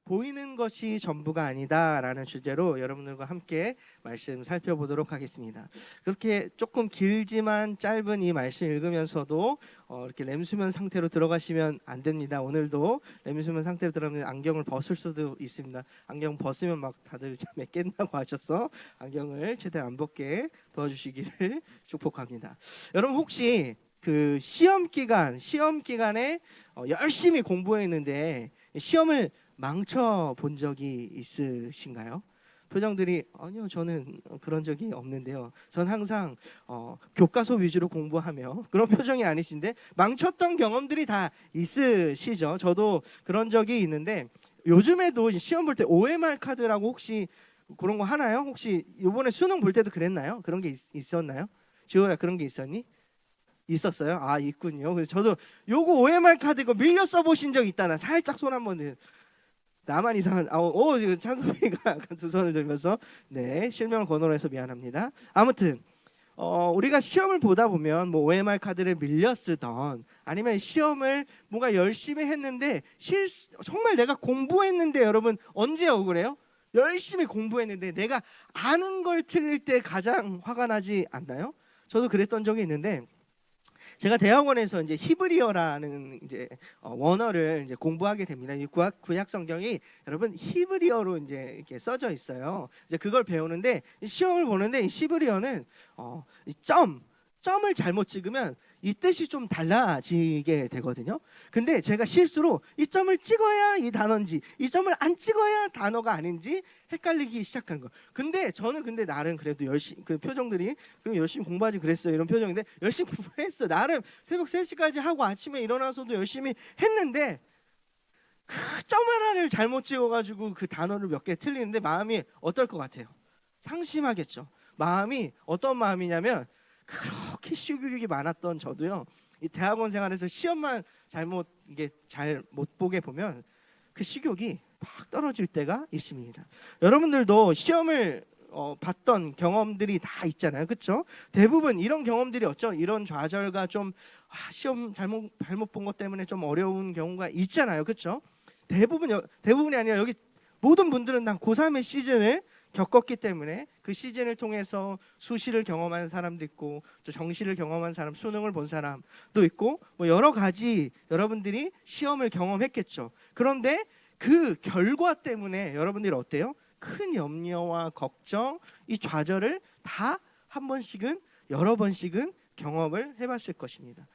보이는 것이 전부가 아니다라는 주제로 여러분들과 함께 말씀 살펴보도록 하겠습니다. 그렇게 조금 길지만 짧은 이 말씀 읽으면서도 이렇게 렘수면 상태로 들어가시면 안 됩니다. 오늘도 렘수면 상태로 들어가면 안경을 벗을 수도 있습니다. 안경 벗으면 막 다들 잠에 깬다고 하셔서 안경을 최대한 안 벗게 도와주시기를 축복합니다. 여러분 혹시 그 시험 기간에 열심히 공부했는데 시험을 망쳐 본 적이 있으신가요? 표정들이 아니요, 저는 그런 적이 없는데요. 전 항상 교과서 위주로 공부하며 그런 표정이 아니신데 망쳤던 경험들이 다 있으시죠? 저도 그런 적이 있는데 요즘에도 시험 볼 때 OMR 카드라고 혹시 그런 거 하나요? 혹시 이번에 수능 볼 때도 그랬나요? 그런 게 있었나요? 지호야, 그런 게 있었니? 있었어요? 아, 있군요. 그래서 저도 요거 OMR 카드 이거 밀려 써보신 적 있다. 나 살짝 손 한번. 나만 이상한. 찬섭이가 약간 두 손을 들면서 네, 실명을 거론해서 미안합니다. 아무튼 우리가 시험을 보다 보면 뭐 OMR 카드를 밀려 쓰던 아니면 시험을 뭔가 열심히 했는데 정말 내가 공부했는데 여러분 언제 억울해요? 열심히 공부했는데 내가 아는 걸 틀릴 때 가장 화가 나지 않나요? 저도 그랬던 적이 있는데 제가 대학원에서 이제 히브리어라는 이제 원어를 이제 공부하게 됩니다. 이 구약 성경이 여러분 히브리어로 이제 이렇게 써져 있어요. 이제 그걸 배우는데 시험을 보는데 이 히브리어는 이 점을 잘못 찍으면 이 뜻이 좀 달라지게 되거든요. 근데 제가 실수로 이 점을 찍어야 이 단어인지 이 점을 안 찍어야 단어가 아닌지 헷갈리기 시작하는 거예요. 근데 나름 그래도 열심히 그 표정들이 그럼 열심히 공부하지 그랬어요. 이런 표정인데 열심히 공부했어. 나름 새벽 3시까지 하고 아침에 일어나서도 열심히 했는데 그 점 하나를 잘못 찍어가지고 그 단어를 몇 개 틀리는데 마음이 어떨 것 같아요? 상심하겠죠. 마음이 어떤 마음이냐면 그렇게 시국이 많았던 저도요. 이 대학원 생활에서 시험만 이게 잘 못 보게 보면 그 식욕이 팍 떨어질 때가 있습니다. 여러분들도 시험을 봤던 경험들이 다 있잖아요, 그렇죠? 대부분 이런 경험들이 어쩌 이런 좌절과 좀 시험 잘못 본 것 때문에 좀 어려운 경우가 있잖아요, 그렇죠? 대부분이 아니라 여기 모든 분들은 다 고3의 시즌을 겪었기 때문에 그 시즌을 통해서 수시를 경험한 사람도 있고 또 정시를 경험한 사람, 수능을 본 사람도 있고 뭐 여러 가지 여러분들이 시험을 경험했겠죠. 그런데 그 결과 때문에 여러분들이 어때요? 큰 염려와 걱정, 이 좌절을 다 한 번씩은 여러 번씩은 경험을 해봤을 것입니다.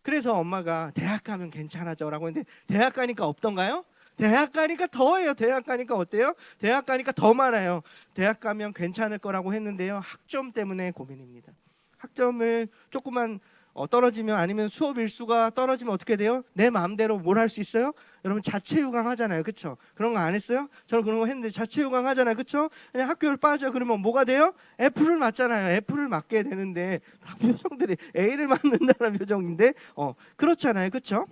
그래서 엄마가 대학 가면 괜찮아져라고 했는데 대학 가니까 없던가요? 대학 가니까 더해요. 대학 가니까 어때요? 대학 가니까 더 많아요. 대학 가면 괜찮을 거라고 했는데요. 학점 때문에 고민입니다. 학점을 조금만 떨어지면 아니면 수업 일수가 떨어지면 어떻게 돼요? 내 마음대로 뭘 할 수 있어요? 여러분 자체유강 하잖아요. 그렇죠? 그런 거 안 했어요? 저는 그런 거 했는데 자체유강 하잖아요. 그렇죠? 그냥 학교를 빠져 그러면 뭐가 돼요? F를 맞잖아요. F를 맞게 되는데 표정들이 A를 맞는다는 표정인데 그렇잖아요. 그렇죠?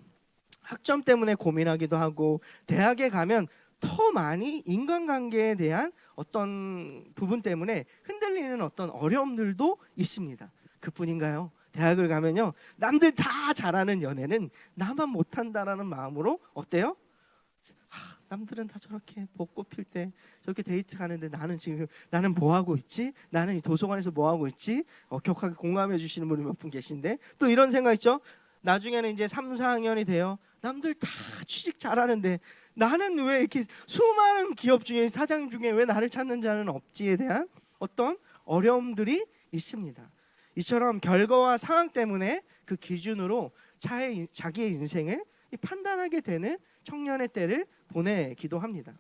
학점 때문에 고민하기도 하고 대학에 가면 더 많이 인간관계에 대한 어떤 부분 때문에 흔들리는 어떤 어려움들도 있습니다. 그뿐인가요? 대학을 가면요 남들 다 잘하는 연애는 나만 못한다라는 마음으로 어때요? 남들은 다 저렇게 벚꽃 필 때 저렇게 데이트 가는데 나는 뭐 하고 있지? 나는 이 도서관에서 뭐 하고 있지? 격하게 공감해 주시는 분이 몇 분 계신데 또 이런 생각 있죠? 나중에는 이제 3, 4학년이 돼요. 남들 다 취직 잘하는데 나는 왜 이렇게 수많은 기업 중에 사장 중에 왜 나를 찾는 자는 없지에 대한 어떤 어려움들이 있습니다. 이처럼 결과와 상황 때문에 그 기준으로 자기의 인생을 판단하게 되는 청년의 때를 보내기도 합니다.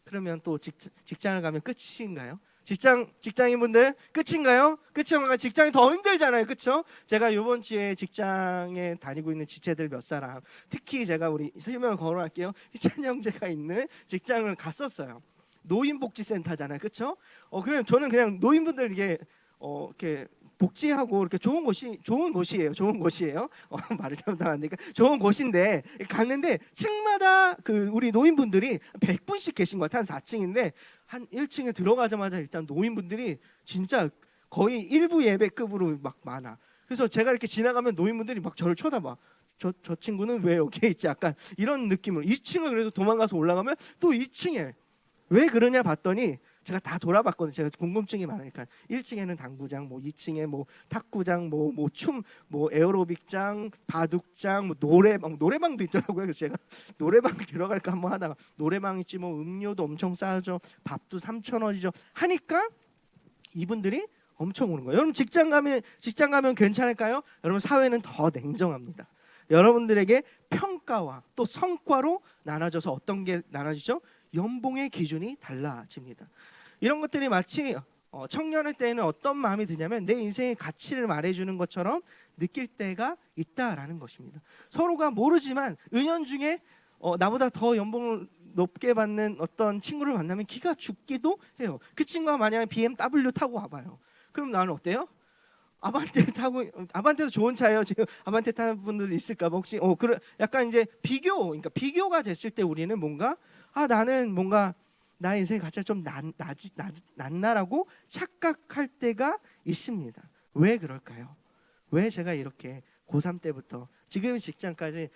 그러면 또 직장을 가면 끝인가요? 직장인분들 끝인가요? 끝인가요? 직장이 더 힘들잖아요, 그렇죠? 제가 이번 주에 직장에 다니고 있는 지체들 몇 사람, 특히 제가 우리 설명을 거론할게요. 희찬 형제가 있는 직장을 갔었어요. 노인복지센터잖아요, 그렇죠? 저는 그냥 노인분들 이렇게 복지하고 이렇게 좋은 곳이에요. 좋은 곳이에요. 말을 잘못하니까 좋은 곳인데 갔는데 층마다 그 우리 노인분들이 100분씩 계신 것 같아요. 한 4층인데 한 1층에 들어가자마자 일단 노인분들이 진짜 거의 일부 예배급으로 막 많아. 그래서 제가 이렇게 지나가면 노인분들이 막 저를 쳐다봐. 저 친구는 왜 여기에 있지? 약간 이런 느낌으로 2층을 그래도 도망가서 올라가면 또 2층에 왜 그러냐 봤더니 제가 다 돌아봤거든요. 제가 궁금증이 많으니까 1층에는 당구장, 뭐 2층에 뭐 탁구장, 뭐 에어로빅장, 바둑장, 뭐 노래방도 있더라고요. 그래서 제가 노래방 들어갈까 한번 하다가 노래방 있지 뭐 음료도 엄청 싸죠, 밥도 3,000원이죠 하니까 이분들이 엄청 오는 거예요. 여러분 직장 가면 괜찮을까요? 여러분 사회는 더 냉정합니다. 여러분들에게 평가와 또 성과로 나눠져서 어떤 게 나눠지죠? 연봉의 기준이 달라집니다. 이런 것들이 마치 청년의 때에는 어떤 마음이 드냐면 내 인생의 가치를 말해주는 것처럼 느낄 때가 있다라는 것입니다. 서로가 모르지만 은연중에 나보다 더 연봉을 높게 받는 어떤 친구를 만나면 기가 죽기도 해요. 그 친구가 만약에 BMW 타고 와봐요. 그럼 나는 어때요? 아반떼도 좋은 차예요. 지금 아반떼 타는 분들 있을까 봐 혹시 그래 약간 이제 그러니까 비교가 됐을 때 우리는 뭔가 나는 뭔가 나의 인생의 가치가 좀 낮나라고 착각할 때가 있습니다. 왜 그럴까요? 왜 제가 이렇게 고3 때부터 지금 직장까지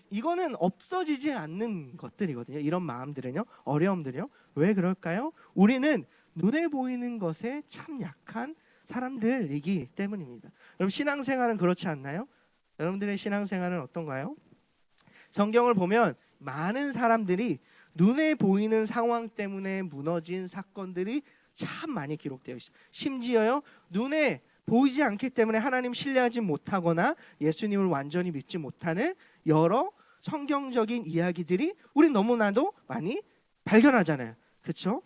이거는 없어지지 않는 것들이거든요. 이런 마음들은요, 어려움들이요. 왜 그럴까요? 우리는 눈에 보이는 것에 참 약한 사람들이기 때문입니다. 여러분 신앙생활은 그렇지 않나요? 여러분들의 신앙생활은 어떤가요? 성경을 보면 많은 사람들이 눈에 보이는 상황 때문에 무너진 사건들이 참 많이 기록되어 있어요. 심지어요 눈에 보이지 않기 때문에 하나님 신뢰하지 못하거나 예수님을 완전히 믿지 못하는 여러 성경적인 이야기들이 우리 너무나도 많이 발견하잖아요. 그렇죠?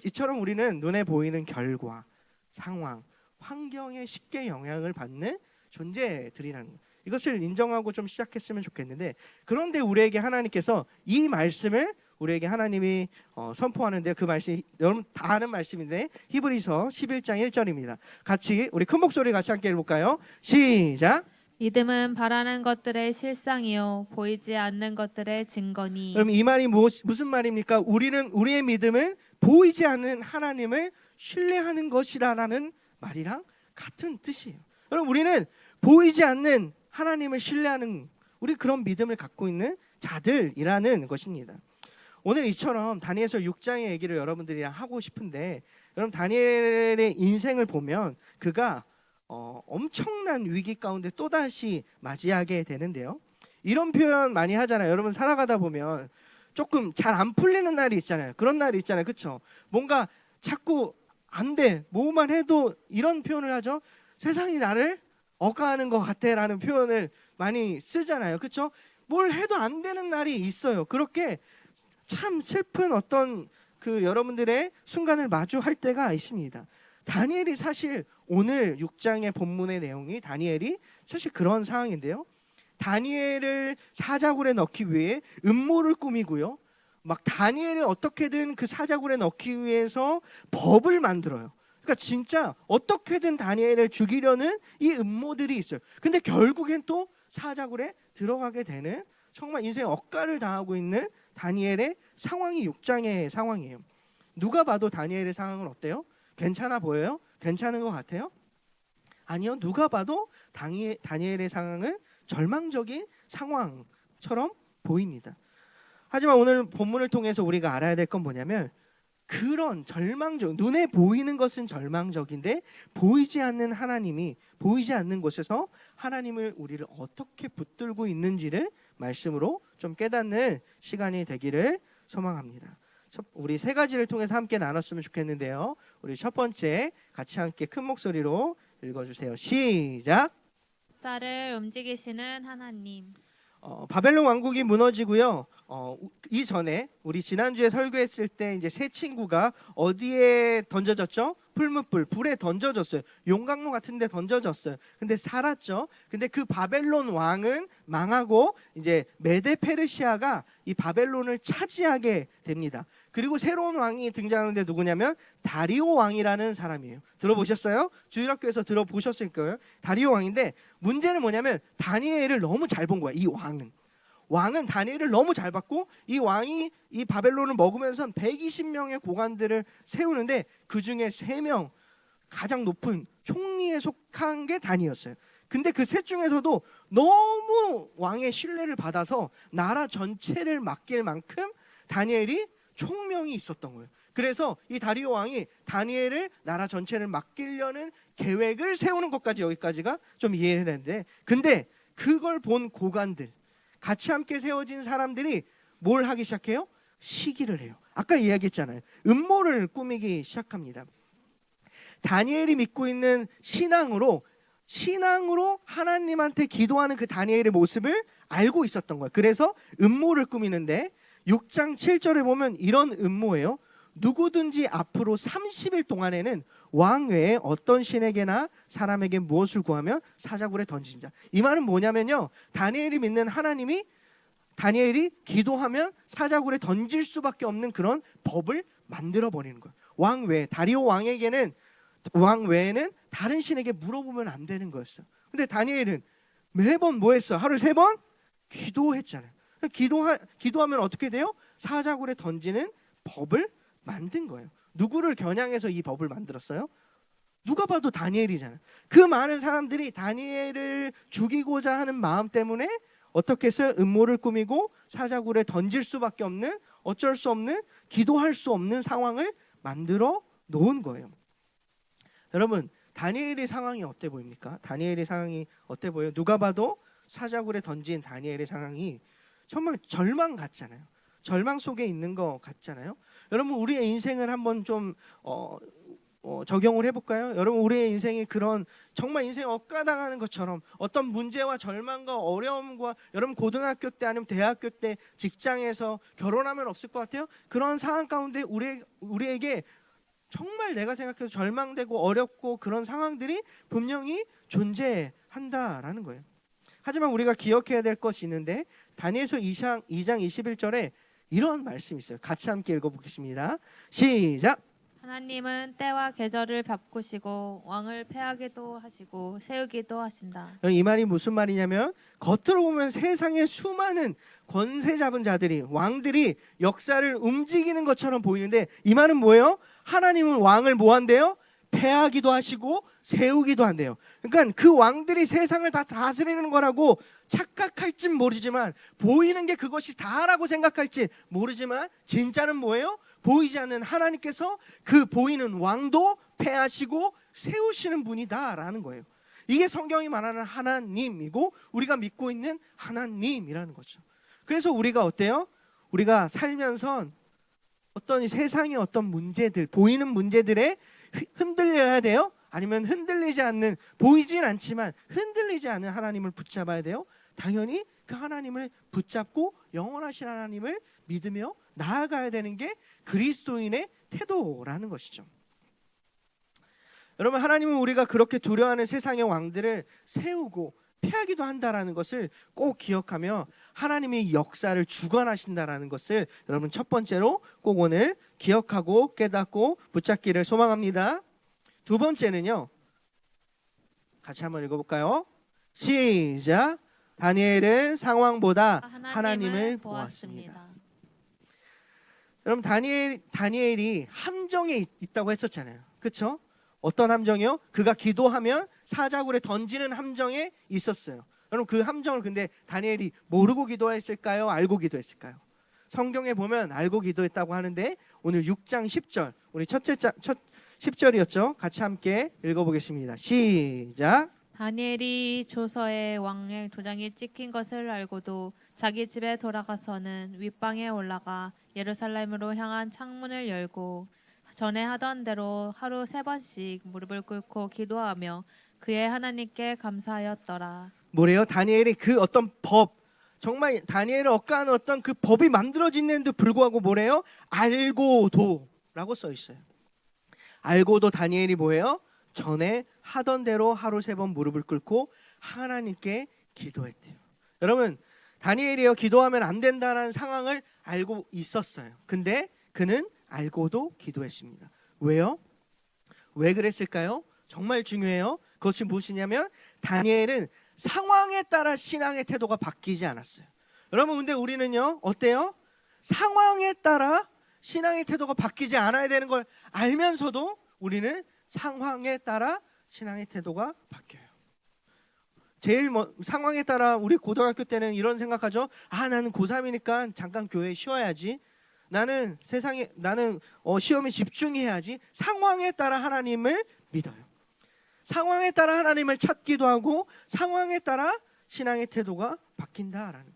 이처럼 우리는 눈에 보이는 결과, 상황, 환경에 쉽게 영향을 받는 존재들이라는 거예요. 이것을 인정하고 좀 시작했으면 좋겠는데 그런데 우리에게 하나님께서 이 말씀을 우리에게 하나님이 선포하는데 그 말씀이 여러분 다 아는 말씀인데 히브리서 11장 1절입니다. 같이 우리 큰 목소리 같이 함께 읽어볼까요? 시작. 믿음은 바라는 것들의 실상이요 보이지 않는 것들의 증거니. 그럼 이 말이 무슨 말입니까? 우리의 믿음은 보이지 않는 하나님을 신뢰하는 것이라는 말이랑 같은 뜻이에요. 여러분 우리는 보이지 않는 하나님을 신뢰하는 우리 그런 믿음을 갖고 있는 자들이라는 것입니다. 오늘 이처럼 다니엘서 6장의 얘기를 여러분들이랑 하고 싶은데 여러분 다니엘의 인생을 보면 그가 엄청난 위기 가운데 또다시 맞이하게 되는데요. 이런 표현 많이 하잖아요. 여러분 살아가다 보면 조금 잘 안 풀리는 날이 있잖아요. 그런 날이 있잖아요. 그렇죠? 뭔가 자꾸 안 돼. 뭐만 해도 이런 표현을 하죠. 세상이 나를 억까하는 것 같아라는 표현을 많이 쓰잖아요. 그렇죠? 뭘 해도 안 되는 날이 있어요. 그렇게 참 슬픈 어떤 그 여러분들의 순간을 마주할 때가 있습니다. 다니엘이 사실 오늘 6장의 본문의 내용이 다니엘이 사실 그런 상황인데요. 다니엘을 사자굴에 넣기 위해 음모를 꾸미고요. 막 다니엘을 어떻게든 그 사자굴에 넣기 위해서 법을 만들어요. 그러니까 진짜 어떻게든 다니엘을 죽이려는 이 음모들이 있어요. 근데 결국엔 또 사자굴에 들어가게 되는 정말 인생 억까를 당하고 있는 다니엘의 상황이 6장의 상황이에요. 누가 봐도 다니엘의 상황은 어때요? 괜찮아 보여요? 괜찮은 것 같아요? 아니요. 누가 봐도 다니엘의 상황은 절망적인 상황처럼 보입니다. 하지만 오늘 본문을 통해서 우리가 알아야 될 건 뭐냐면 그런 눈에 보이는 것은 절망적인데 보이지 않는 하나님이 보이지 않는 곳에서 하나님을 우리를 어떻게 붙들고 있는지를 말씀으로 좀 깨닫는 시간이 되기를 소망합니다. 우리 세 가지를 통해서 함께 나눴으면 좋겠는데요. 우리 첫 번째 같이 함께 큰 목소리로 읽어주세요. 시작. 자를 움직이시는 하나님. 바벨론 왕국이 무너지고요. 이전에 우리 지난주에 설교했을 때 이제 세 친구가 어디에 던져졌죠? 풀무불, 불에 던져졌어요. 용광로 같은 데 던져졌어요. 근데 살았죠. 근데 그 바벨론 왕은 망하고 이제 메데 페르시아가 이 바벨론을 차지하게 됩니다. 그리고 새로운 왕이 등장하는데 누구냐면 다리오 왕이라는 사람이에요. 들어보셨어요? 주일학교에서 들어보셨을 거예요. 다리오 왕인데 문제는 뭐냐면 다니엘을 너무 잘 본 거야. 이 왕은 다니엘을 너무 잘 봤고 이 왕이 이 바벨론을 먹으면서 120명의 고관들을 세우는데 그 중에 3명 가장 높은 총리에 속한 게 다니엘이었어요. 근데 그 셋 중에서도 너무 왕의 신뢰를 받아서 나라 전체를 맡길 만큼 다니엘이 총명이 있었던 거예요. 그래서 이 다리오 왕이 다니엘을 나라 전체를 맡기려는 계획을 세우는 것까지 여기까지가 좀 이해를 했는데, 근데 그걸 본 고관들, 같이 함께 세워진 사람들이 뭘 하기 시작해요? 시기를 해요. 아까 이야기했잖아요. 음모를 꾸미기 시작합니다. 다니엘이 믿고 있는 신앙으로 하나님한테 기도하는 그 다니엘의 모습을 알고 있었던 거예요. 그래서 음모를 꾸미는데 6장 7절에 보면 이런 음모예요. 누구든지 앞으로 30일 동안에는 왕 외에 어떤 신에게나 사람에게 무엇을 구하면 사자굴에 던진다. 이 말은 뭐냐면요, 다니엘이 믿는 하나님이 다니엘이 기도하면 사자굴에 던질 수밖에 없는 그런 법을 만들어 버리는 거예요. 왕 외에, 다리오 왕에게는, 왕 외에는 다른 신에게 물어보면 안 되는 거였어요. 근데 다니엘은 매번 뭐 했어요? 하루에 3번 기도했잖아요. 기도하면 어떻게 돼요? 사자굴에 던지는 법을 만든 거예요. 누구를 겨냥해서 이 법을 만들었어요? 누가 봐도 다니엘이잖아요. 그 많은 사람들이 다니엘을 죽이고자 하는 마음 때문에 어떻게 했어요? 음모를 꾸미고 사자굴에 던질 수밖에 없는, 어쩔 수 없는, 기도할 수 없는 상황을 만들어 놓은 거예요. 여러분, 다니엘의 상황이 어때 보입니까? 다니엘의 상황이 어때 보여요? 누가 봐도 사자굴에 던진 다니엘의 상황이 정말 절망 같잖아요. 절망 속에 있는 것 같잖아요. 여러분, 우리의 인생을 한번 좀 적용을 해볼까요? 여러분, 우리의 인생이 그런 정말 인생이 억가당하는 것처럼 어떤 문제와 절망과 어려움과, 여러분 고등학교 때 아니면 대학교 때 직장에서 결혼하면 없을 것 같아요. 그런 상황 가운데 우리에게 정말 내가 생각해도 절망되고 어렵고 그런 상황들이 분명히 존재한다라는 거예요. 하지만 우리가 기억해야 될 것이 있는데, 다니엘서 2장 21절에 이런 말씀이 있어요. 같이 함께 읽어보겠습니다. 시작. 하나님은 때와 계절을 바꾸시고 왕을 패하기도 하시고 세우기도 하신다. 이 말이 무슨 말이냐면, 겉으로 보면 세상의 수많은 권세 잡은 자들이, 왕들이 역사를 움직이는 것처럼 보이는데, 이 말은 뭐예요? 하나님은 왕을 뭐 한대요? 패하기도 하시고 세우기도 한대요. 그러니까 그 왕들이 세상을 다 다스리는 거라고 착각할진 모르지만, 보이는 게 그것이 다라고 생각할지 모르지만, 진짜는 뭐예요? 보이지 않는 하나님께서 그 보이는 왕도 패하시고 세우시는 분이다라는 거예요. 이게 성경이 말하는 하나님이고 우리가 믿고 있는 하나님이라는 거죠. 그래서 우리가 어때요? 우리가 살면서 어떤 세상의 어떤 문제들, 보이는 문제들에 흔들려야 돼요? 아니면 흔들리지 않는, 보이진 않지만 흔들리지 않는 하나님을 붙잡아야 돼요? 당연히 그 하나님을 붙잡고 영원하신 하나님을 믿으며 나아가야 되는 게 그리스도인의 태도라는 것이죠. 여러분, 하나님은 우리가 그렇게 두려워하는 세상의 왕들을 세우고 패하기도 한다라는 것을 꼭 기억하며 하나님이 역사를 주관하신다라는 것을 여러분 첫 번째로 꼭 오늘 기억하고 깨닫고 붙잡기를 소망합니다. 두 번째는요, 같이 한번 읽어볼까요? 시작. 다니엘은 상황보다 하나님을 보았습니다. 여러분, 다니엘이 함정에 있다고 했었잖아요. 그렇죠? 어떤 함정이요? 그가 기도하면 사자굴에 던지는 함정에 있었어요. 여러분, 그 함정을 근데 다니엘이 모르고 기도했을까요? 알고 기도했을까요? 성경에 보면 알고 기도했다고 하는데, 오늘 6장 10절, 우리 첫 10절이었죠. 같이 함께 읽어보겠습니다. 시작. 다니엘이 조서에 왕의 도장이 찍힌 것을 알고도 자기 집에 돌아가서는 윗방에 올라가 예루살렘으로 향한 창문을 열고 전에 하던 대로 하루 3번씩 무릎을 꿇고 기도하며 그의 하나님께 감사하였더라. 뭐래요? 다니엘이 그 어떤 법, 정말 다니엘을 억까하는 어떤 그 법이 만들어지는데도 불구하고 뭐래요? 알고도 라고 써 있어요. 알고도 다니엘이 뭐예요? 전에 하던 대로 하루 3번 무릎을 꿇고 하나님께 기도했대요. 여러분, 다니엘이요, 기도하면 안 된다는 상황을 알고 있었어요. 근데 그는 알고도 기도했습니다. 왜요? 왜 그랬을까요? 정말 중요해요. 그것이 무엇이냐면, 다니엘은 상황에 따라 신앙의 태도가 바뀌지 않았어요. 여러분, 근데 우리는요, 어때요? 상황에 따라 신앙의 태도가 바뀌지 않아야 되는 걸 알면서도 우리는 상황에 따라 신앙의 태도가 바뀌어요. 제일 상황에 따라 우리 고등학교 때는 이런 생각하죠. 아, 나는 고3이니까 잠깐 교회 쉬어야지. 나는 시험에 집중해야지. 상황에 따라 하나님을 믿어요. 상황에 따라 하나님을 찾기도 하고 상황에 따라 신앙의 태도가 바뀐다라는.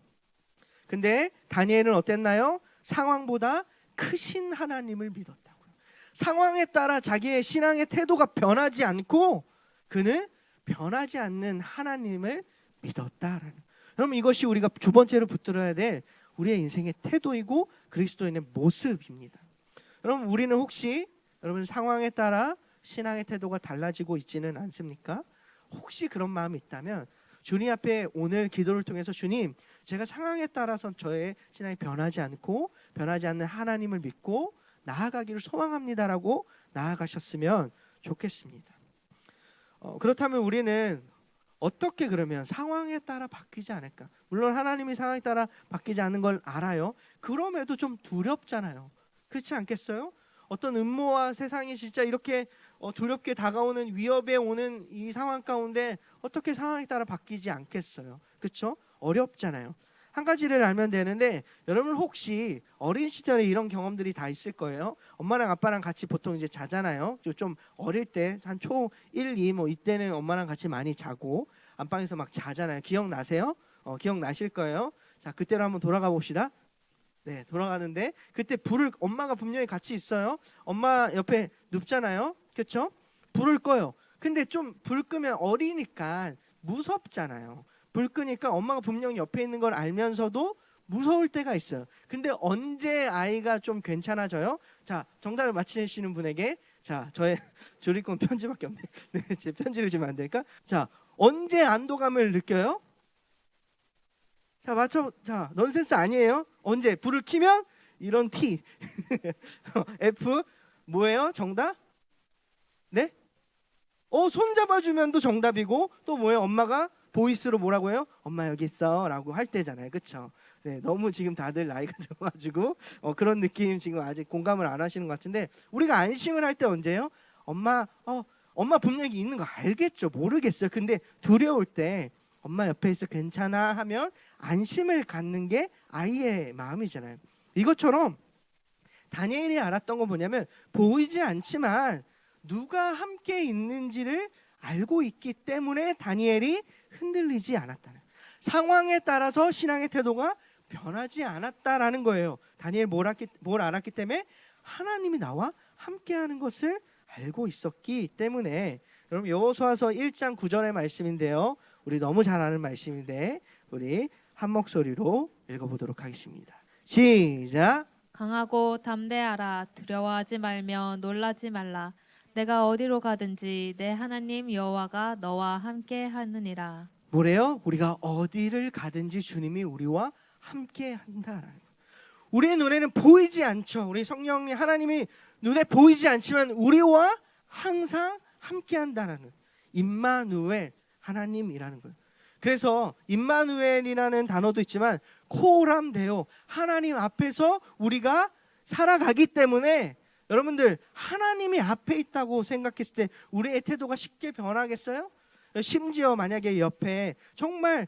근데 다니엘은 어땠나요? 상황보다 크신 하나님을 믿었다고요. 상황에 따라 자기의 신앙의 태도가 변하지 않고 그는 변하지 않는 하나님을 믿었다라는. 그럼 이것이 우리가 두 번째로 붙들어야 될 우리의 인생의 태도이고 그리스도인의 모습입니다. 그럼 우리는 혹시 여러분 상황에 따라 신앙의 태도가 달라지고 있지는 않습니까? 혹시 그런 마음이 있다면 주님 앞에 오늘 기도를 통해서 주님, 제가 상황에 따라서 저의 신앙이 변하지 않고 변하지 않는 하나님을 믿고 나아가기를 소망합니다라고 나아가셨으면 좋겠습니다. 그렇다면 우리는 어떻게 그러면 상황에 따라 바뀌지 않을까? 물론 하나님이 상황에 따라 바뀌지 않는 걸 알아요. 그럼에도 좀 두렵잖아요. 그렇지 않겠어요? 어떤 음모와 세상이 진짜 이렇게 두렵게 다가오는 위협에 오는 이 상황 가운데 어떻게 상황에 따라 바뀌지 않겠어요? 그렇죠? 어렵잖아요. 한 가지를 알면 되는데 여러분 혹시 어린 시절에 이런 경험들이 다 있을 거예요. 엄마랑 아빠랑 같이 보통 이제 자잖아요. 좀 어릴 때 한 초 1, 2 뭐 이때는 엄마랑 같이 많이 자고 안방에서 막 자잖아요. 기억나세요? 기억나실 거예요. 자, 그때로 한번 돌아가 봅시다. 네, 돌아가는데 그때 불을 엄마가 분명히 같이 있어요. 엄마 옆에 눕잖아요. 그렇죠? 불을 꺼요. 근데 좀 불 끄면 어리니까 무섭잖아요. 불 끄니까 엄마가 분명히 옆에 있는 걸 알면서도 무서울 때가 있어요. 근데 언제 아이가 좀 괜찮아져요? 자, 정답을 맞히시는 분에게 자, 저의 조리권 편지밖에 없네. 네, 제 편지를 주면 안 될까? 자, 언제 안도감을 느껴요? 자, 자, 넌센스 아니에요? 언제? 불을 켜면 이런 T. F 뭐예요? 정답? 네? 손 잡아주면도 정답이고 또 뭐예요? 엄마가 보이스로 뭐라고 해요? 엄마 여기 있어 라고 할 때잖아요. 그쵸? 네, 너무 지금 다들 나이가 들어가지고 그런 느낌 지금 아직 공감을 안 하시는 것 같은데 우리가 안심을 할 때 언제예요? 엄마 분명히 있는 거 알겠죠? 모르겠어요. 근데 두려울 때 엄마 옆에 있어 괜찮아 하면 안심을 갖는 게 아이의 마음이잖아요. 이것처럼 다니엘이 알았던 건 뭐냐면 보이지 않지만 누가 함께 있는지를 알고 있기 때문에 다니엘이 흔들리지 않았다는, 상황에 따라서 신앙의 태도가 변하지 않았다라는 거예요. 다니엘 뭘 알았기 때문에 하나님이 나와 함께하는 것을 알고 있었기 때문에. 여러분 여호수아서 1장 9절의 말씀인데요. 우리 너무 잘 아는 말씀인데 우리 한 목소리로 읽어보도록 하겠습니다. 시작. 강하고 담대하라. 두려워하지 말며 놀라지 말라. 내가 어디로 가든지 내 하나님 여호와가 너와 함께 하느니라. 뭐래요? 우리가 어디를 가든지 주님이 우리와 함께 한다라는 거예요. 우리의 눈에는 보이지 않죠. 우리 성령님 하나님이 눈에 보이지 않지만 우리와 항상 함께 한다라는 임마누엘 하나님이라는 거예요. 그래서 임마누엘이라는 단어도 있지만 코람 데오 하나님 앞에서 우리가 살아가기 때문에 여러분들 하나님이 앞에 있다고 생각했을 때 우리의 태도가 쉽게 변하겠어요? 심지어 만약에 옆에 정말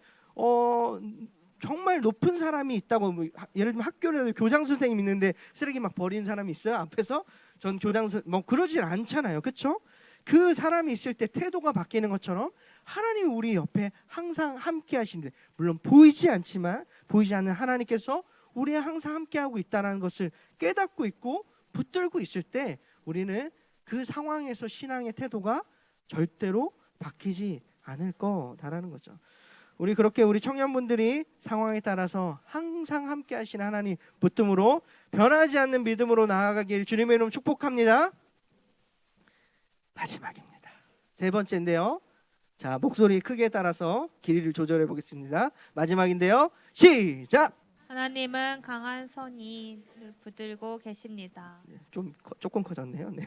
높은 사람이 있다고 예를 들면 학교에 교장 선생님 있는데 쓰레기 막 버리는 사람이 있어요 앞에서 전 교장 뭐 그러질 않잖아요, 그렇죠? 그 사람이 있을 때 태도가 바뀌는 것처럼 하나님이 우리 옆에 항상 함께 하신데 물론 보이지 않지만 보이지 않는 하나님께서 우리와 항상 함께하고 있다는 것을 깨닫고 있고 붙들고 있을 때 우리는 그 상황에서 신앙의 태도가 절대로 바뀌지 않을 거다라는 거죠. 우리 그렇게 우리 청년분들이 상황에 따라서 항상 함께 하시는 하나님 붙듦으로 변하지 않는 믿음으로 나아가길 주님의 이름 축복합니다. 마지막입니다. 세 번째인데요. 자, 목소리 크게 따라서 길이를 조절해 보겠습니다. 마지막인데요. 시작. 하나님은 강한 손이 붙들고 계십니다. 조금 커졌네요. 네.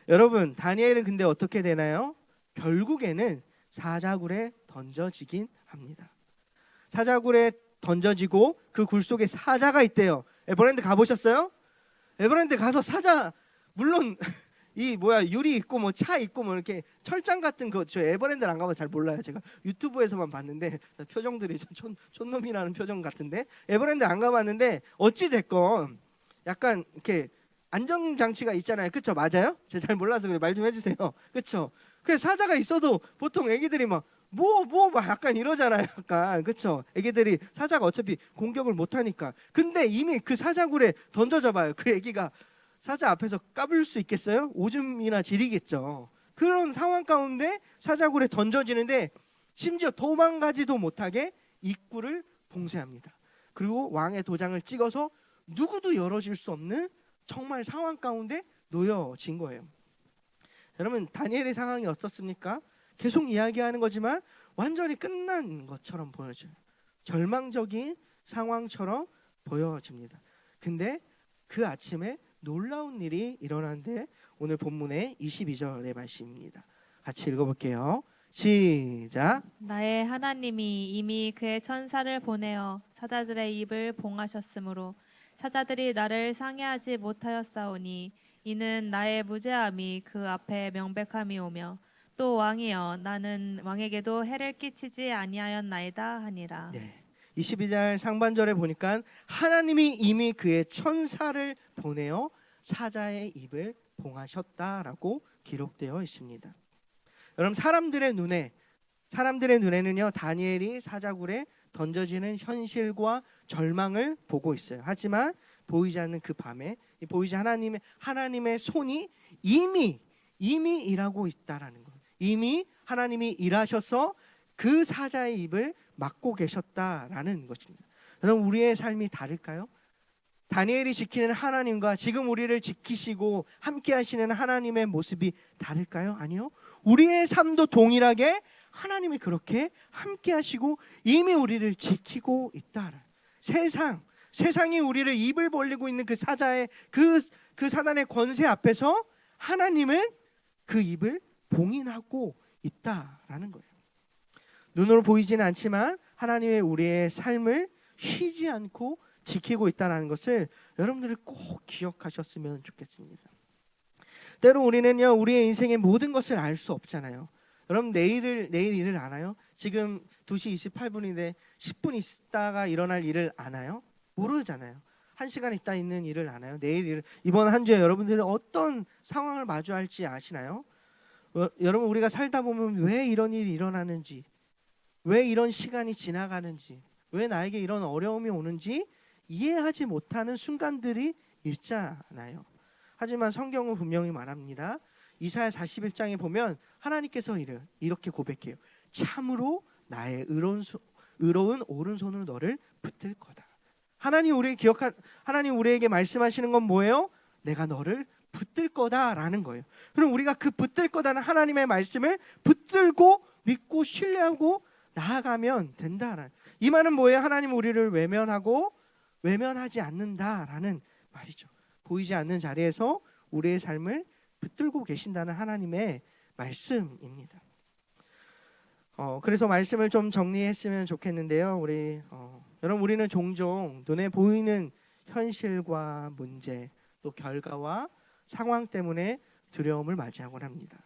여러분, 다니엘은 근데 어떻게 되나요? 결국에는 사자굴에 던져지긴 합니다. 사자굴에 던져지고 그 굴 속에 사자가 있대요. 에버랜드 가보셨어요? 에버랜드 가서 사자 물론 이 뭐야 유리 있고 뭐 차 있고 뭐 이렇게 철장 같은 거 저 에버랜드를 안 가봐 잘 몰라요. 제가 유튜브에서만 봤는데 표정들이 촌놈이라는 표정 같은데 에버랜드 안 가봤는데 어찌 됐건 약간 이렇게 안정 장치가 있잖아요. 그쵸? 맞아요? 제가 잘 몰라서 그래 말 좀 해주세요. 그쵸? 그 사자가 있어도 보통 애기들이 막 막 약간 이러잖아요. 약간 그쵸? 애기들이 사자가 어차피 공격을 못 하니까. 근데 이미 그 사자굴에 던져져봐요. 그 애기가 사자 앞에서 까불 수 있겠어요? 오줌이나 지리겠죠. 그런 상황 가운데 사자굴에 던져지는데 심지어 도망가지도 못하게 입구를 봉쇄합니다. 그리고 왕의 도장을 찍어서 누구도 열어줄 수 없는 정말 상황 가운데 놓여진 거예요. 여러분 다니엘의 상황이 어떻습니까? 계속 이야기하는 거지만 완전히 끝난 것처럼 보여져요. 절망적인 상황처럼 보여집니다. 근데 그 아침에 놀라운 일이 일어나는데 오늘 본문의 22절의 말씀입니다. 같이 읽어볼게요. 시작. 나의 하나님이 이미 그의 천사를 보내어 사자들의 입을 봉하셨으므로 사자들이 나를 상해하지 못하였사오니 이는 나의 무죄함이 그 앞에 명백함이 오며 또 왕이여 나는 왕에게도 해를 끼치지 아니하였나이다 하니라. 네. 22절 상반절에 보니까 하나님이 이미 그의 천사를 보내어 사자의 입을 봉하셨다라고 기록되어 있습니다. 여러분 사람들의 눈에는요 다니엘이 사자굴에 던져지는 현실과 절망을 보고 있어요. 하지만 보이지 않는 그 밤에 보이지 하나님의 손이 이미 일하고 있다라는 거예요. 이미 하나님이 일하셔서 그 사자의 입을 막고 계셨다라는 것입니다. 여러분 우리의 삶이 다를까요? 다니엘이 지키는 하나님과 지금 우리를 지키시고 함께 하시는 하나님의 모습이 다를까요? 아니요. 우리의 삶도 동일하게 하나님이 그렇게 함께 하시고 이미 우리를 지키고 있다. 세상이 우리를 입을 벌리고 있는 그 사자의 그 사단의 권세 앞에서 하나님은 그 입을 봉인하고 있다라는 거예요. 눈으로 보이지는 않지만 하나님의 우리의 삶을 쉬지 않고 지키고 있다는 것을 여러분들이 꼭 기억하셨으면 좋겠습니다. 때로 우리는요 우리의 인생의 모든 것을 알 수 없잖아요. 여러분 내일 일을 아나요? 지금 2시 28분인데 10분 있다가 일어날 일을 아나요? 모르잖아요. 1시간 있다 있는 일을 아나요? 내일 일을 이번 한 주에 여러분들이 어떤 상황을 마주할지 아시나요? 여러분 우리가 살다 보면 왜 이런 일이 일어나는지, 왜 이런 시간이 지나가는지, 왜 나에게 이런 어려움이 오는지 이해하지 못하는 순간들이 있잖아요. 하지만 성경은 분명히 말합니다. 이사야 41장에 보면 하나님께서 이렇게 고백해요. 참으로 나의 의로운 오른손으로 너를 붙들 거다. 하나님 우리에게 말씀하시는 건 뭐예요? 내가 너를 붙들 거다라는 거예요. 그럼 우리가 그 붙들 거다는 하나님의 말씀을 붙들고 믿고 신뢰하고 나아가면 된다라는 이 말은 뭐예요? 하나님 우리를 외면하지 않는다라는 말이죠. 보이지 않는 자리에서 우리의 삶을 붙들고 계신다는 하나님의 말씀입니다. 그래서 말씀을 좀 정리했으면 좋겠는데요. 여러분 우리는 종종 눈에 보이는 현실과 문제 또 결과와 상황 때문에 두려움을 맞이하곤 합니다.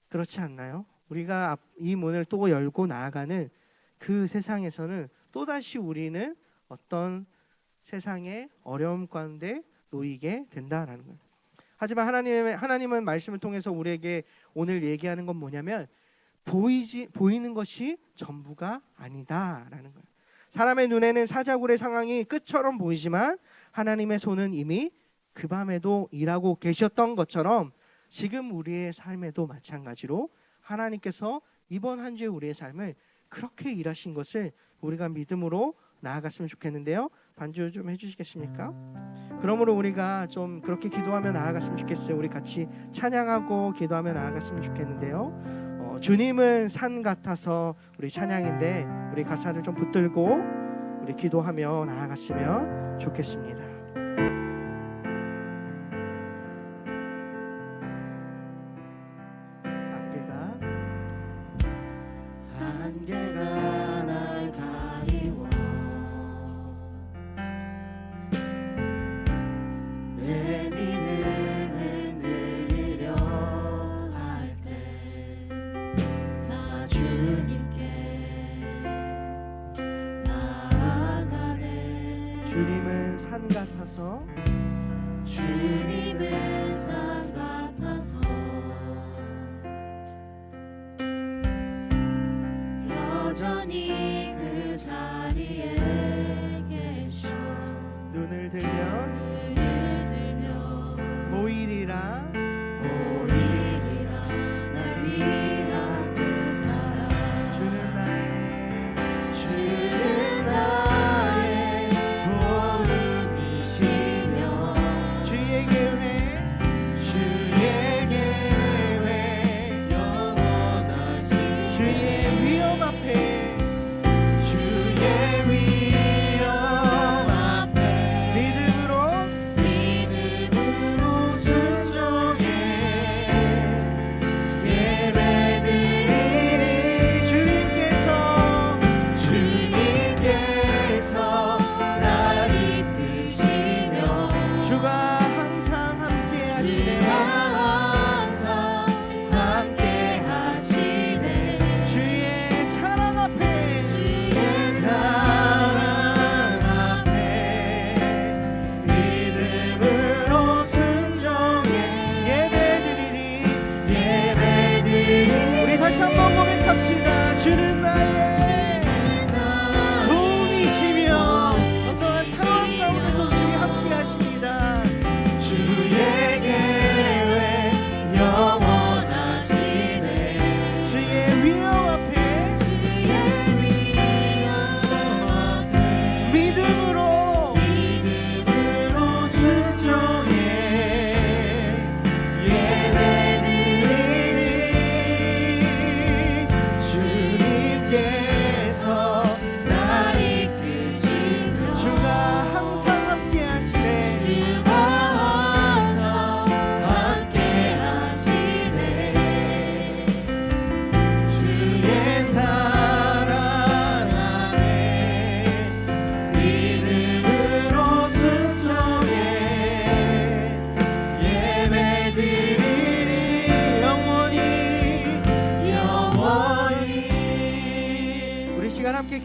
그렇지 않나요? 우리가 이 문을 또 열고 나아가는 그 세상에서는 또다시 우리는 어떤 세상의 어려움 가운데 놓이게 된다라는 거예요. 하지만 하나님은 말씀을 통해서 우리에게 오늘 얘기하는 건 뭐냐면 보이는 것이 전부가 아니다라는 거예요. 사람의 눈에는 사자굴의 상황이 끝처럼 보이지만 하나님의 손은 이미 그 밤에도 일하고 계셨던 것처럼 지금 우리의 삶에도 마찬가지로 하나님께서 이번 한 주의 우리의 삶을 그렇게 일하신 것을 우리가 믿음으로 나아갔으면 좋겠는데요. 반주 좀 해주시겠습니까? 그러므로 우리가 좀 그렇게 기도하며 나아갔으면 좋겠어요. 우리 같이 찬양하고 기도하며 나아갔으면 좋겠는데요. 주님은 산 같아서 우리 찬양인데 우리 가사를 좀 붙들고 우리 기도하며 나아갔으면 좋겠습니다. 안개가 날 가리워 내 믿음은 흔들리려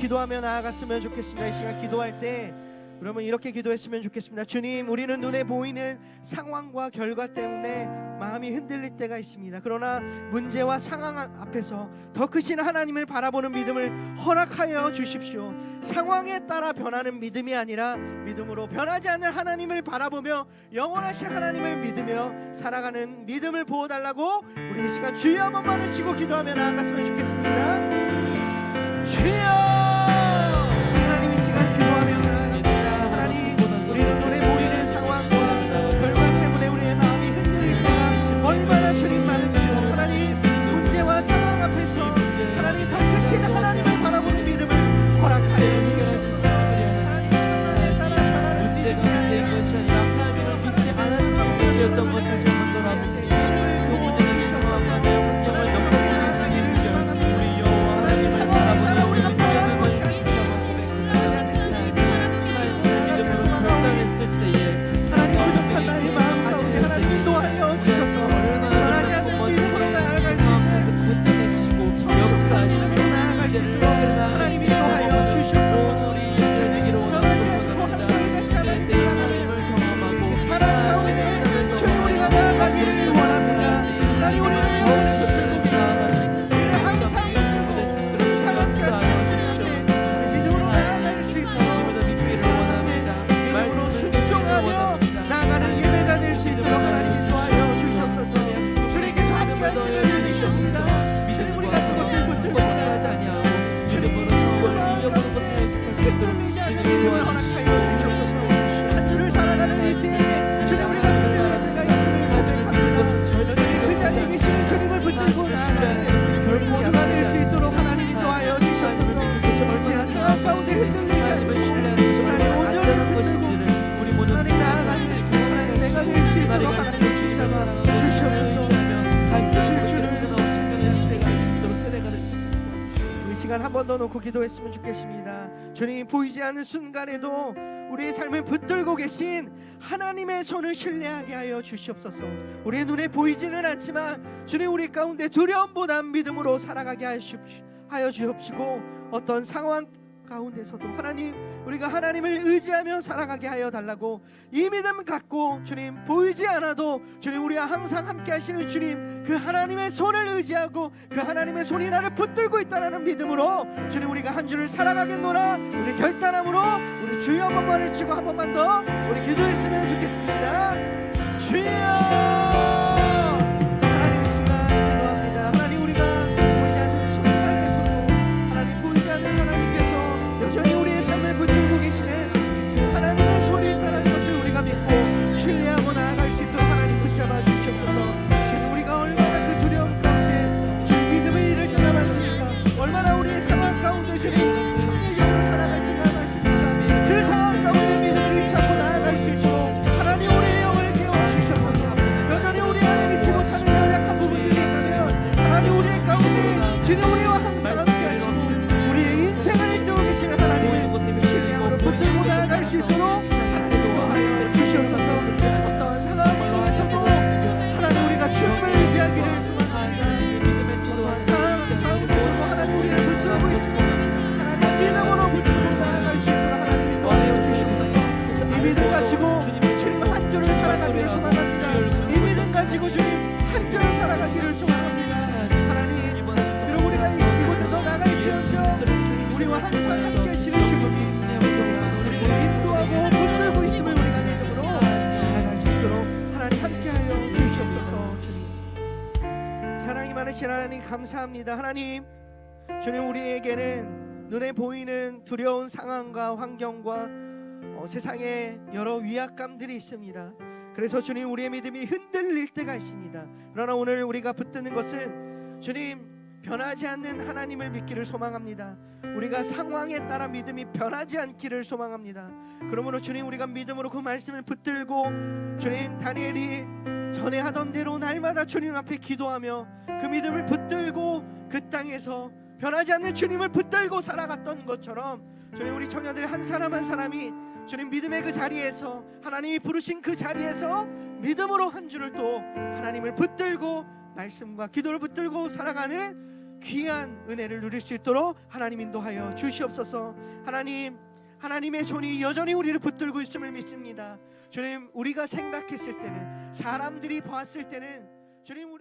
기도하며 나아갔으면 좋겠습니다. 이 시간 기도할 때 여러분 이렇게 기도했으면 좋겠습니다. 주님, 우리는 눈에 보이는 상황과 결과 때문에 마음이 흔들릴 때가 있습니다. 그러나 문제와 상황 앞에서 더 크신 하나님을 바라보는 믿음을 허락하여 주십시오. 상황에 따라 변하는 믿음이 아니라 믿음으로 변하지 않는 하나님을 바라보며 영원하신 하나님을 믿으며 살아가는 믿음을 부어달라고 우리 이 시간 주여 한 번만 외치고 기도하며 나아갔으면 좋겠습니다. 주여! 하나님 이 시간 기도하며 나아갑니다. 하나님, 우리는 눈에 보이는 상황과 결과 때문에 우리의 마음이 흔들릴 때가 얼마나 주님 많은지요. 하나님, 문제와 상황 앞에서 하나님 더 크신 하나님을 바라보는 믿음을 허락하여 주시옵소서. 하나님, 상황에 따라 살아가는 문제가 믿음이 문제인 아니라 것이 아니라 하나님을 믿지 않은 문제였던 것 다시 한번 돌아보고 그 문제를 위해서 하나님의 환경을 넘겨보는 우리 여호와 하나님을 바라보는 우리가 필요한 것이 아니라 믿음으로 결단했을 때에 하나님 부족한 나의 마음 가운데 하나님 인도하여 주셔서 변하지 않는 믿음으로 나아갈 수 있는 붙여내시고 역사하시고 믿음으로 나아갈 수 있도록 하나님 인도하여 주셔서 우리 저에게로 변하지 않고 하나님 다시 하나님을 경험하고 사랑 가운데 주님 우리가 나아가기를 원합니다. 하나님 우리를 영원히 붙들고 계시고 우리를 항상 붙들고 상하지 하시고 믿음으로 나아갈 수 있도록 믿음으로 순종하며 나아가는 예배가 될 수 있도록 하나님 인도하여 주시옵소서. 주님께서 함께 하시는 주님이십니다. 주님 우리가 그것을 붙들고 흔들리지 않는 믿음을 허락하여 주시옵소서. 한 주를 살아가는 이때 주님 우리가 흔들릴 때가 있음을 고백합니다. 여전히 그 자리에 계시는 주님을 붙들고 나아가는 모두가 될 수 있도록 하나님 인도하여 주시옵소서. 제 상황 가운데 흔들리지 않고 하나님 온전히 붙들고 하나님 나아가는 하나님 내가 될 수 있도록 하나님 붙잡아 주시옵소서. 이 시간 한 번 더 놓고 기도했으면 좋겠습니다. 주님, 보이지 않는 순간에도 우리의 삶을 붙들고 계신 하나님의 손을 신뢰하게 하여 주시옵소서. 우리의 눈에 보이지는 않지만 주님 우리 가운데 두려움보다 믿음으로 살아가게 하여 주옵시고 어떤 상황 가운데서도 하나님 우리가 하나님을 의지하며 살아가게 하여 달라고 이 믿음 갖고 주님 보이지 않아도 주님 우리와 항상 함께 하시는 주님 그 하나님의 손을 의지하고 그 하나님의 손이 나를 붙들고 있다는 믿음으로 주님 우리가 한 주를 살아가겠노라 우리 결단함으로 우리 주여 한 번만 외치고 한 번만 더 우리 기도했으면 좋겠습니다. 주여 하나님 이 시간 기도합니다. 하나님 우리가 보이지 않는 순간에서도 하나님 보이지 않는 하나님께서 여전히 우리의 삶을 붙들고 계시는 하나님의 손이 있다는 것을 우리가 믿고 신뢰하고 나아갈 수 있도록 하나님 붙잡아 주시옵소서. 주님 우리가 얼마나 그 두려움 가운데 주님 믿음의 일을 떠나봤습니까? 얼마나 우리의 상황 가운데 주님 합리적으로 살아갈 때가 많습니까? 그 상황 가운데 믿음을 찾고 나아갈 수 있도록 하나님 우리의 영을 깨워주시옵소서. 여전히 우리 안에 믿지 못하는 연약한 부분들이 있다면 하나님 우리의 가운데 주님 우리와 항상 함께 하시고 우리의 인생을 인도하고 계시는 하나님을 신뢰함으로 붙들고 나아갈 수 있도록 하나님 인도하여 주시옵소서. 어떤 상황 속에서도 하나님 우리가 주님을 의지하기를 소망합니다. 어떠한 상황 가운데서도 하나님 우리를 붙들고 있습니다. 하나님 믿음으로 붙들고 나아갈 수 있도록 하나님 인도하여 주시옵소서. 이 믿음 가지고 주님 한 주를 살아가기를 소망합니다. 이 믿음 가지고 주님 한 주를 살아가기를 소망합니다. 하나님 그리고 우리가 이곳에서 나갈지언정 우리와 항상 함께 하시는 주님이 우리를 인도하고 붙들고 있음을 우리가 믿음으로 나아갈 수 있도록 하나님 함께하여 주시옵소서. 주님 사랑이 많으신 하나님 감사합니다. 하나님 주님 우리에게는 눈에 보이는 두려운 상황과 환경과 세상에 여러 위압감들이 있습니다. 그래서 주님 우리의 믿음이 흔들릴 때가 있습니다. 그러나 오늘 우리가 붙드는 것은 주님 변하지 않는 하나님을 믿기를 소망합니다. 우리가 상황에 따라 믿음이 변하지 않기를 소망합니다. 그러므로 주님 우리가 믿음으로 그 말씀을 붙들고 주님 다니엘이 전에 하던 대로 날마다 주님 앞에 기도하며 그 믿음을 붙들고 그 땅에서 변하지 않는 주님을 붙들고 살아갔던 것처럼 주님 우리 청년들 한 사람 한 사람이 주님 믿음의 그 자리에서 하나님이 부르신 그 자리에서 믿음으로 한 주를 또 하나님을 붙들고 말씀과 기도를 붙들고 살아가는 귀한 은혜를 누릴 수 있도록 하나님 인도하여 주시옵소서. 하나님의 손이 여전히 우리를 붙들고 있음을 믿습니다. 주님, 우리가 생각했을 때는, 사람들이 보았을 때는 주님,